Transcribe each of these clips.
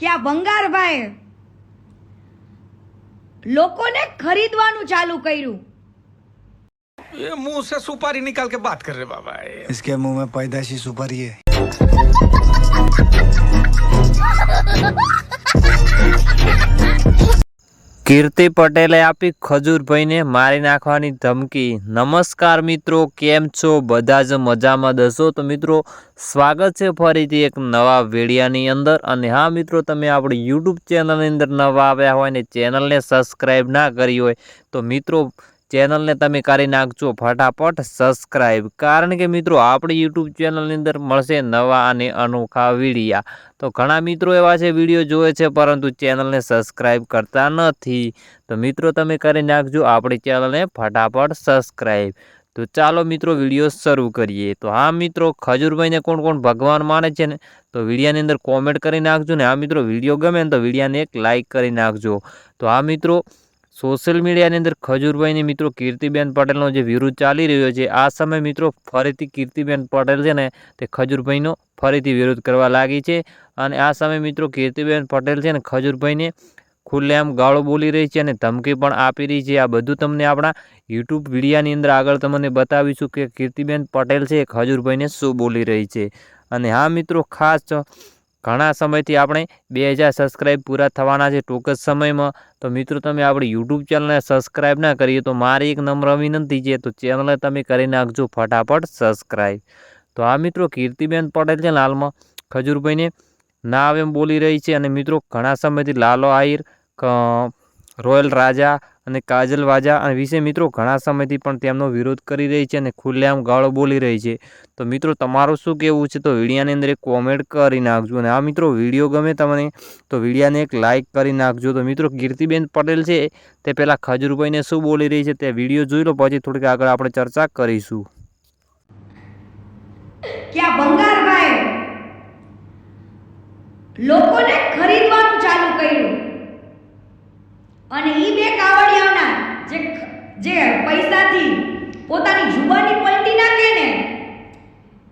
કે આ ભંગારભાઈ લોકોને ખરીદવાનું ચાલુ કર્યું। ये मुंह से सुपारी निकाल के बात कर रहे बाबा। इसके मुंह में पैदाशी सुपारी है। કીર્તિ પટેલે આપી ખજૂરભાઈને મારી નાખવાની ધમકી। નમસ્કાર મિત્રો, કેમ છો? બધા જ મજામાં દસો? તો મિત્રો સ્વાગત છે ફરીથી એક નવા વિડીયાની અંદર। અને હા મિત્રો, તમે આપણી યુટ્યુબ ચેનલની અંદર નવા આવ્યા હોય ને ચેનલને સબસ્ક્રાઈબ ના કરી હોય તો મિત્રો ચેનલને તમે કરી નાખજો ફટાફટ સબસ્ક્રાઈબ, કારણ કે મિત્રો આપણી યુટ્યુબ ચેનલની અંદર મળશે નવા અને અનોખા વિડીયા। તો ઘણા મિત્રો એવા છે વિડીયો જોવે છે પરંતુ ચેનલને સબસ્ક્રાઈબ કરતા નથી, તો મિત્રો તમે કરી નાખજો આપણી ચેનલને ફટાફટ સબસ્ક્રાઈબ। તો ચાલો મિત્રો વિડીયો શરૂ કરીએ। તો હા મિત્રો, ખજૂરભાઈને કોણ કોણ ભગવાન માને છે ને તો વિડીયાની અંદર કોમેન્ટ કરી નાખજો ને હા મિત્રો વિડીયો ગમે ને તો વિડીયાને એક લાઇક કરી નાખજો। તો હા મિત્રો, સોશિયલ મીડિયાની અંદર ખજૂરભાઈની મિત્રો કીર્તિબેન પટેલનો જે વિરોધ ચાલી રહ્યો છે, આ સમય મિત્રો ફરીથી કીર્તિબેન પટેલ છે ને તે ખજૂરભાઈનો ફરીથી વિરોધ કરવા લાગી છે। અને આ સમય મિત્રો કીર્તિબેન પટેલ છે ને ખજૂરભાઈને ખુલ્લેઆમ ગાળો બોલી રહી છે અને ધમકી પણ આપી રહી છે। આ બધું તમને આપણા યુટ્યુબ વિડીયાની અંદર આગળ તમને બતાવીશું કે કીર્તિબેન પટેલ છે ખજૂરભાઈને શું બોલી રહી છે। અને હા મિત્રો, ખાસ ઘણા સમયથી આપણે 2000 સબસ્ક્રાઈબ પૂરા થવાના છે ટૂંક જ સમયમાં। તો મિત્રો તમે આપણી યુટ્યુબ ચેનલને સબસ્ક્રાઈબ ના કરીએ તો મારી એક નમ્ર વિનંતી છે, તો ચેનલને તમે કરી નાખજો ફટાફટ સબસ્ક્રાઈબ। તો આ મિત્રો કીર્તિબેન પટેલ છે હાલમાં ખજૂરભાઈને ના આવે એમ બોલી રહી છે। અને મિત્રો ઘણા સમયથી લાલો આહિર, રોયલ રાજા અને કાજલ વાજા અને વિશે મિત્રો ઘણા સમયથી પણ તેમનો વિરોધ કરી રહી છે અને ખુલ્લેઆમ ગાળો બોલી રહી છે। તો મિત્રો તમારું શું કહેવું છે તો વિડીયાની અંદર એક કોમેન્ટ કરી નાખજો। અને આ મિત્રો વિડીયો ગમે તમને તો વિડીયાને એક લાઇક કરી નાખજો। તો મિત્રો કીર્તિબેન પટેલ છે તે પહેલાં ખજૂરભાઈને શું બોલી રહી છે તે વિડીયો જોઈ લો, પછી થોડીક આગળ આપણે ચર્ચા કરીશું। કે આ ભંગારભાઈ લોકોને ખરીદવાનું ચાલુ કર્યું અને ઈ બે કાવડિયાઓના જે પૈસાથી પોતાની જુબાની પલટી નાખે ને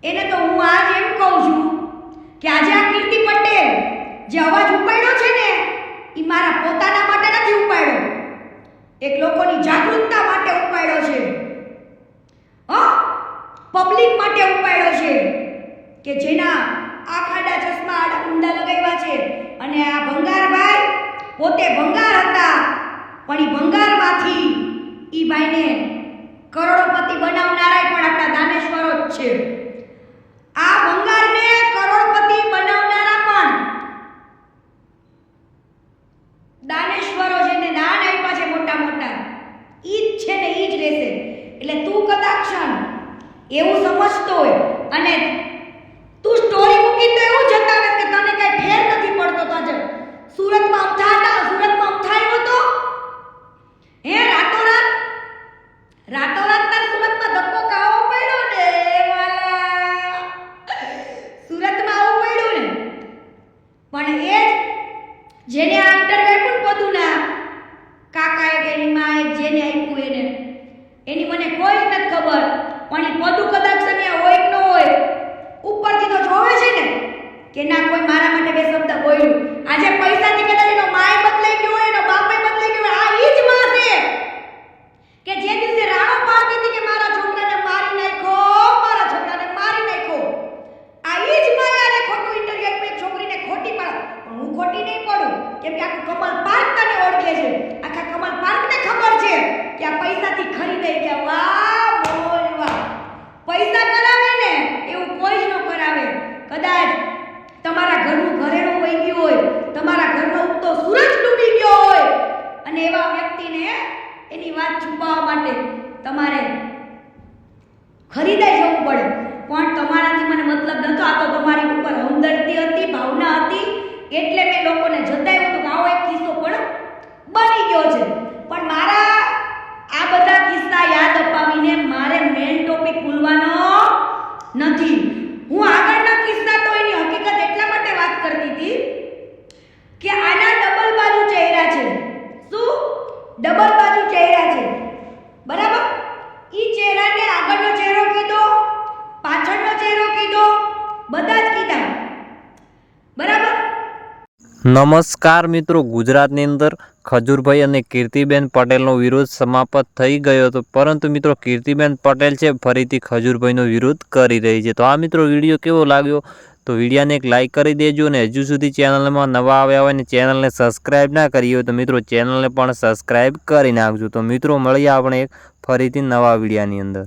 એને તો હું આજ એમ કહું છું કે આજે આ કીર્તિ પટેલ જે અવાજ ઉપાડ્યો છે ને એ મારા પોતાના માટે નથી ઉપાડ્યો, એક લોકોની જાગૃતતા માટે ઉપાડ્યો છે, પબ્લિક માટે ઉપાડ્યો છે કે જેના આ ખાડા ચશ્મા આડા ઊંડા લગાવ્યા છે। અને આ ભંગારભાઈ પોતે ભંગાર હતા પણ એ ભંગારમાંથી ઈ ભાઈને કરોડપતિ બનાવનારા પણ આપણા દાનેશ્વરો જ છે। આ ભંગારને કરોડપતિ બનાવનારા પણ દાનેશ્વરો છે ને દાન આપ્યા છે મોટા મોટા, ઈ જ છે ને ઈ જ રહેશે। એટલે તું કદાચ એવું સમજતો હોય અને તું સ્ટોરી મૂકી તો એવું જતાવે કે તને કઈ ફેર નથી પડતો, તો આજે સુરતમાં અમથાયો તો હે રાતોરાત તાર સુરતમાં ધક્કો ખાવો પડ્યો ને વાલા, સુરતમાં આવું પડ્યું ને। પણ એ જેને આ ઇન્ટરવ્યુ પણ પદુના કાકાએ કે એની માં જેને આપ્યું એને એની મને કોઈ જ નથી ખબર, પણ એ પદુ કદાચ સન્યા હોય કે ન હોય ઉપરથી તો જોવે છે ને કે ના કોઈ મારા માટે બે શબ્દ બોલ્યું। આજે પૈસાથી કદાચ એનો માય બદલાઈ ગયો હોય, એનો બાપે બદલાઈ ગયો હોય, આ ઈ જ માં છે કે જે દિવસે રાણો પાડતી હતી કે મારા છોકરાને મારી નાખો, આ ઈ જ માયાને ખોટું ઇન્ટરવ્યુ આપ્યું એક છોકરીને ખોટી પાડ, પણ હું ખોટી નહીં પડું કેમ કે આખું કમલ પાર્ક તને ઓળખે છે, આખા કમલ પાર્કને ખબર છે કે આ પૈસાથી ખરીદાઈ ગયા। વાહ બોલ વાહ, પૈસા કરાવે ને એવું કોઈ જ ન કરાવે। કદાચ તમારા ઘરનું ઘરેણું વહી ગયું હોય, તમારા ઘરનો ઉગતો સૂરજ ડૂબી ગયો હોય અને એવા વ્યક્તિને એની વાત છુપાવવા માટે તમારે ખરીદાઈ જવું પડે, પણ તમારાથી મને મતલબ નતો, આ તો તમારી ઉપર હમદર્દી હતી, ભાવના હતી એટલે મેં લોકોને જતાવ્યું હતું કે આવો એક કિસ્સો પણ બની ગયો છે। પણ મારા આ બધા કિસ્સા યાદ અપાવીને મારે મેઇન ટોપિક ભૂલવાનો નથી। હું આગળના કિસ્સા તો એની હકીકત એટલા માટે વાત કરતી હતી કે આના ડબલ બાજુ ચહેરા છે। શું ડબલ બાજુ ચહેરા છે? બરાબર, ઈ ચહેરાને આગળનો ચહેરો કીધો, પાછળનો ચહેરો કીધો, બધા જ કીધા, બરાબર। નમસ્કાર મિત્રો, ગુજરાતની અંદર ખજૂરભાઈ અને કીર્તિબેન પટેલનો વિરોધ સમાપ્ત થઈ ગયો હતો, પરંતુ મિત્રો કીર્તિબેન પટેલ છે ફરીથી ખજૂરભાઈનો વિરોધ કરી રહી છે. તો આ મિત્રો વિડીયો કેવો લાગ્યો તો વિડીયોને એક લાઇક કરી દેજો, અને હજુ સુધી ચેનલમાં નવા આવ્યા હોય ને ચેનલને સબસ્ક્રાઈબ ના કરી હોય તો મિત્રો ચેનલને પણ સબસ્ક્રાઈબ કરી નાખજો. તો મિત્રો મળીએ આપણે એક ફરીથી નવા વિડીયોની અંદર.